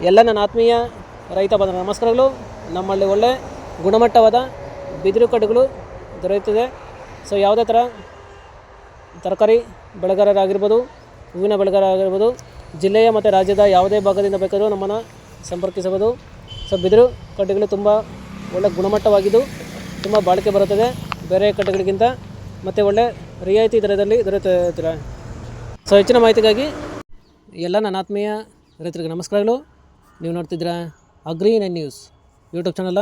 ಎಲ್ಲ ನನ್ನ ಆತ್ಮೀಯ ರೈತ ಬಂಧುಗಳ ನಮಸ್ಕಾರಗಳು. ನಮ್ಮಲ್ಲಿ ಒಳ್ಳೆ ಗುಣಮಟ್ಟವಾದ ಬಿದಿರು ಕಡ್ಡಿಗಳು ದೊರೆಯುತ್ತದೆ. ಸೊ ಯಾವುದೇ ಥರ ತರಕಾರಿ ಬೆಳೆಗಾರರಾಗಿರ್ಬೋದು, ಹೂವಿನ ಬೆಳೆಗಾರರಾಗಿರ್ಬೋದು, ಜಿಲ್ಲೆಯ ಮತ್ತು ರಾಜ್ಯದ ಯಾವುದೇ ಭಾಗದಿಂದ ಬೇಕಾದರೂ ನಮ್ಮನ್ನು ಸಂಪರ್ಕಿಸಬಹುದು. ಸೊ ಬಿದಿರು ಕಡ್ಡಿಗಳು ತುಂಬ ಒಳ್ಳೆ ಗುಣಮಟ್ಟವಾಗಿದ್ದು ತುಂಬ ಬಾಳಿಕೆ ಬರುತ್ತದೆ ಬೇರೆ ಕಡ್ಡಿಗಳಿಗಿಂತ, ಮತ್ತು ಒಳ್ಳೆ ರಿಯಾಯಿತಿ ದರದಲ್ಲಿ ದೊರೆಯುತ್ತದೆ. ಸೊ ಹೆಚ್ಚಿನ ಮಾಹಿತಿಗಾಗಿ ಎಲ್ಲ ನನ್ನ ಆತ್ಮೀಯ ರೈತರಿಗೆ ನಮಸ್ಕಾರಗಳು. ನೀವು ನೋಡ್ತಿದ್ದೀರಾ ಅಗ್ರಿ9 ನ್ಯೂಸ್ ಯೂಟ್ಯೂಬ್ ಚಾನಲ.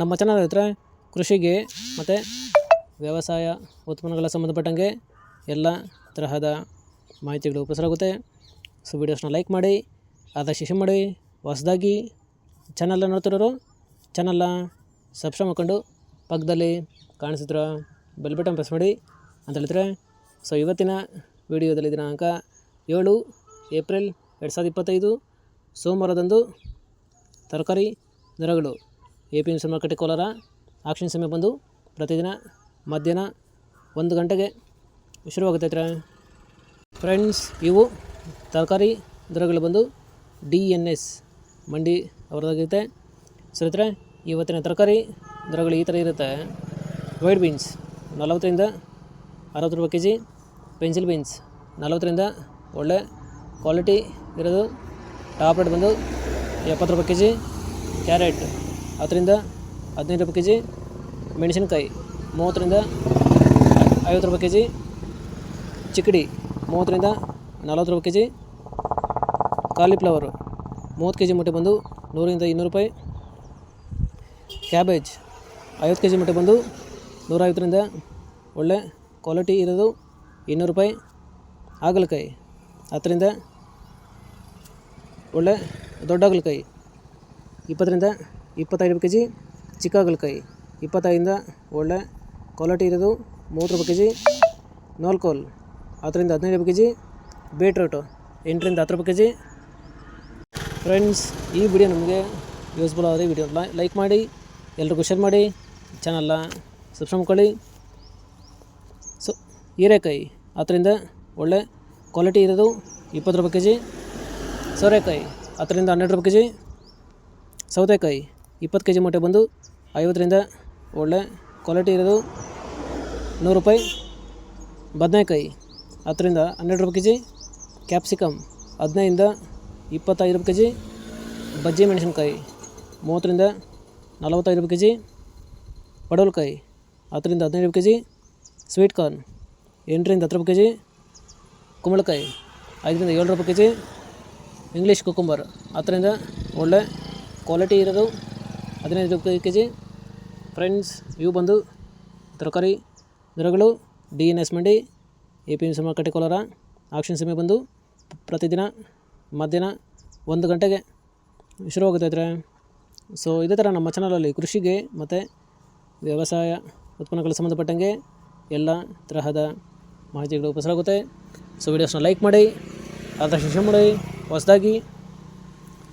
ನಮ್ಮ ಚಾನಲ್ ಹತ್ರ ಕೃಷಿಗೆ ಮತ್ತು ವ್ಯವಸಾಯ ಉತ್ಪನ್ನಗಳ ಸಂಬಂಧಪಟ್ಟಂಗೆ ಎಲ್ಲ ತರಹದ ಮಾಹಿತಿಗಳು ಉಪಯೋಗಿಸಲಾಗುತ್ತೆ. ಸೊ ವೀಡಿಯೋಸ್ನ ಲೈಕ್ ಮಾಡಿ, ಆದಷ್ಟು ಮಾಡಿ. ಹೊಸದಾಗಿ ಚಾನಲ್ನ ನೋಡ್ತಿರೋರು ಚಾನಲ್ನ ಸಬ್ಸ್ಕ್ರೈಬ್ ಮಾಡ್ಕೊಂಡು ಪಕ್ಕದಲ್ಲಿ ಕಾಣಿಸಿದ್ರ ಬೆಲ್ ಬಟನ್ ಪ್ರೆಸ್ ಮಾಡಿ ಅಂತ ಹೇಳ್ತಾರೆ. ಸೊ ಇವತ್ತಿನ ವಿಡಿಯೋದಲ್ಲಿ ದಿನಾಂಕ 7 ಏಪ್ರಿಲ್ 2025 ಸೋಮವಾರದಂದು ತರಕಾರಿ ದರಗಳು APMC ಮಾರ್ಕೆಟ್ ಕೋಲಾರ ಆಕ್ಷನ್ ಸಮಯ ಬಂದು ಪ್ರತಿದಿನ ಮಧ್ಯಾಹ್ನ 1 ಗಂಟೆಗೆ ಶುರುವಾಗುತ್ತೈತೆ ಫ್ರೆಂಡ್ಸ್. ಇವು ತರಕಾರಿ ದರಗಳು ಬಂದು DNS ಮಂಡಿ ಅವರದಾಗಿರುತ್ತೆ. ಸರಿತ್ರೆ ಇವತ್ತಿನ ತರಕಾರಿ ದರಗಳು ಈ ಥರ ಇರುತ್ತೆ. ವೈಟ್ ಬೀನ್ಸ್ 40 ರಿಂದ 60 ರೂಪಾಯಿ ಕೆಜಿ, ಪೆನ್ಸಿಲ್ ಬೀನ್ಸ್ 40 ರಿಂದ ಒಳ್ಳೆ ಕ್ವಾಲಿಟಿ ಇರೋದು ಟಾಪ್ ರೇಟ್ ಬಂದು 70 ರೂಪಾಯಿ ಕೆಜಿ, ಕ್ಯಾರೆಟ್ 10 ರಿಂದ 15 ರೂಪಾಯಿ ಕೆಜಿ, ಮೆಣಸಿನಕಾಯಿ 30 ರಿಂದ 50 ರೂಪಾಯಿ ಕೆಜಿ, ಚಿಕ್ಕಡಿ 30 ರಿಂದ 40 ರೂಪಾಯಿ ಕೆಜಿ, ಕಾಲಿಫ್ಲವರು 30 ಕೆಜಿ ಮೂಟೆ ಬಂದು 100 ರಿಂದ 200 ರೂಪಾಯಿ, ಕ್ಯಾಬೇಜ್ 50 ಕೆಜಿ ಮೂಟೆ ಬಂದು 150 ರಿಂದ ಒಳ್ಳೆ ಕ್ವಾಲಿಟಿ ಇರೋದು 200 ರೂಪಾಯಿ, ಹಾಗಲಕಾಯಿ 10 ರಿಂದ ಒಳ್ಳೆ ದೊಡ್ಡ ಹಾಗಲಕಾಯಿ 20 ರಿಂದ 25 ರೂಪಾಯಿ ಕೆಜಿ, ಚಿಕ್ಕ ಹಾಗಲಕಾಯಿ 25 ರಿಂದ ಒಳ್ಳೆ ಕ್ವಾಲಿಟಿ ಇರೋದು 30 ರೂಪಾಯಿ ಕೆಜಿ, ನೋಲ್ಕೋಲ್ 10 ರಿಂದ 15 ರೂಪಾಯಿ ಕೆಜಿ, ಬೀಟ್ರೂಟು 8 ರಿಂದ 10 ರೂಪಾಯಿ ಕೆಜಿ. ಫ್ರೆಂಡ್ಸ್, ಈ ವಿಡಿಯೋ ನಮಗೆ ಯೂಸ್ಫುಲ್ ಆದರೆ ವಿಡಿಯೋ ಲೈಕ್ ಮಾಡಿ, ಎಲ್ರಿಗೂ ಶೇರ್ ಮಾಡಿ, ಚಾನಲ್ನ ಸಬ್ಸ್ಕ್ರೈಬ್ ಮಾಡ್ಕೊಳ್ಳಿ. ಸೊ ಹೀರೆಕಾಯಿ 10 ರಿಂದ ಒಳ್ಳೆ ಕ್ವಾಲಿಟಿ ಇರೋದು 20 ರೂಪಾಯಿ ಕೆಜಿ, ಸೋರೆಕಾಯಿ 10 ರಿಂದ 12 ರೂಪಾಯಿ ಕೆಜಿ, ಸೌತೆಕಾಯಿ 20 ಕೆಜಿ ಮೂಟೆ ಬಂದು 50 ರಿಂದ ಒಳ್ಳೆ ಕ್ವಾಲಿಟಿ ಇರೋದು 100 ರೂಪಾಯಿ, ಬದನೆಕಾಯಿ 10 ರಿಂದ 12 ರೂಪಾಯಿ ಕೆಜಿ, ಕ್ಯಾಪ್ಸಿಕಮ್ 15 ರಿಂದ 25 ರೂಪಾಯಿ ಕೆಜಿ, ಬಜ್ಜಿ ಮೆಣಸಿನಕಾಯಿ 30 ರಿಂದ 45 ರೂಪಾಯಿ ಕೆಜಿ, ಪಡವಲಕಾಯಿ 10 ರಿಂದ 15 ರೂಪಾಯಿ ಕೆಜಿ, ಸ್ವೀಟ್ ಕಾರ್ನ್ 8 ರಿಂದ 10 ರೂಪಾಯಿ ಕೆಜಿ, ಕುಂಬಳಕಾಯಿ 5 ರಿಂದ 7 ರೂಪಾಯಿ ಕೆಜಿ, ಇಂಗ್ಲೀಷ್ ಕುಕುಂಬರ್ 10 ರಿಂದ ಒಳ್ಳೆ ಕ್ವಾಲಿಟಿ ಇರೋದು 15 ರೂಪಾಯಿ ಕೆಜಿ. ಫ್ರೆಂಡ್ಸ್, ಇವು ಬಂದು ತರಕಾರಿ ದರಗಳು DNS ಮಂಡಿ APMC ಮಾರ್ಕೆಟ್ ಕೋಲಾರ ಆಕ್ಷನ್ ಸಮಯ ಬಂದು ಪ್ರತಿದಿನ ಮಧ್ಯಾಹ್ನ 1 ಗಂಟೆಗೆ ಶುರುವಾಗುತ್ತೈತೆ. ಸೊ ಇದೇ ಥರ ನಮ್ಮ ಚಾನಲಲ್ಲಿ ಕೃಷಿಗೆ ಮತ್ತು ವ್ಯವಸಾಯ ಉತ್ಪನ್ನಗಳ ಸಂಬಂಧಪಟ್ಟಂಗೆ ಎಲ್ಲ ತರಹದ ಮಾಹಿತಿಗಳು ಉಪಯೋಗಿಸಲಾಗುತ್ತೆ. ಸೊ ವೀಡಿಯೋಸ್ನ ಲೈಕ್ ಮಾಡಿ, ಆದಷ್ಟು ಶೇರ್ ಮಾಡಿ. ಹೊಸದಾಗಿ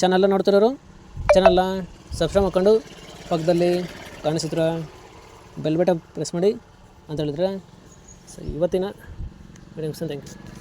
ಚಾನಲ್ನ ನೋಡ್ತಿರೋರು ಚಾನಲ್ನ ಸಬ್ಸ್ಕ್ರೈಬ್ ಮಾಡ್ಕೊಂಡು ಪಕ್ಕದಲ್ಲಿ ಕಾಣಿಸಿದ್ರ ಬೆಲ್ ಬಟನ್ ಪ್ರೆಸ್ ಮಾಡಿ ಅಂತ ಹೇಳಿದ್ರೆ. ಸೊ ಇವತ್ತಿನ ವಿಡಿಯೋ ಥ್ಯಾಂಕ್ ಯು.